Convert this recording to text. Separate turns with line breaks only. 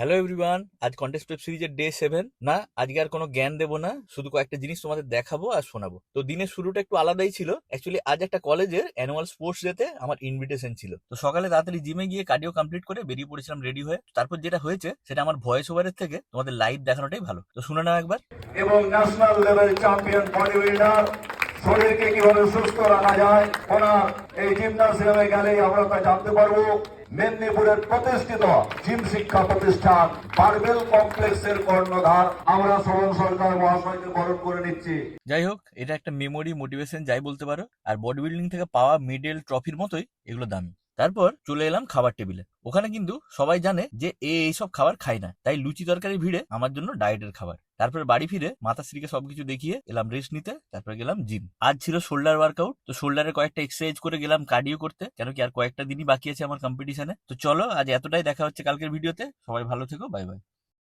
Hello everyone, আজ contest web সিরিজের day 7 না। আজকে আর কোনো জ্ঞান দেবো না, শুধু কয়েকটা জিনিস তোমাদের দেখাবো আর শোনাবো। তো দিনের শুরুটা একটু আলাদাই ছিল। অ্যাকচুয়ালি আজ একটা কলেজের অ্যানুয়াল স্পোর্টস ডেতে আমার ইনভিটেশন ছিল। তো সকালে তাড়াতাড়ি জিমে গিয়ে কার্ডিও কমপ্লিট করে বেরিয়ে পড়েছিলাম রেডি হয়ে। তারপর যেটা হয়েছে সেটা আমার ভয়েস ওভারের থেকে তোমাদের লাইভ দেখানোটাই ভালো। তো শুনে নাও একবার।
এবং national level champion body builder, শরীরকে কিভাবে সুস্থ রাখা যায় ওনার এই জিমনাসিয়ামে গেলেই আমরা তা জানতে পারবো। মেদিনীপুরের প্রতিষ্ঠিত জিম শিক্ষা প্রতিষ্ঠান বারবেল কমপ্লেক্সের কর্ণধার আমরা শ্রবণ সরকার মহাশয়কে বরণ করে নিচ্ছি।
যাই হোক, এটা একটা মেমোরি মোটিভেশন যাই বলতে পারো। আর বডি বিল্ডিং থেকে পাওয়া মেডেল ট্রফির মতোই এগুলো দামি। তারপর চলে এলাম খাবার টেবিলে। ওখানে কিন্তু সবাই জানে যে এইসব খাবার খায় না, তাই লুচি তরকারির ভিড়ে আমার জন্য ডায়েটের খাবার। তারপর বাড়ি ফিরে মাতাশ্রীকে সবকিছু দেখিয়ে এলাম রেস্ট নিতে। তারপর গেলাম জিম। আজ ছিল শোল্ডার ওয়ার্কআউট, তো শোল্ডারে কয়েকটা এক্সারসাইজ করে গেলাম কার্ডিও করতে, কেন কি আর কয়েকটা দিনই বাকি আছে আমার কম্পিটিশনে। তো চলো, আজ এতটাই। দেখা হচ্ছে কালকের ভিডিওতে। সবাই ভালো থেকো, বাই বাই।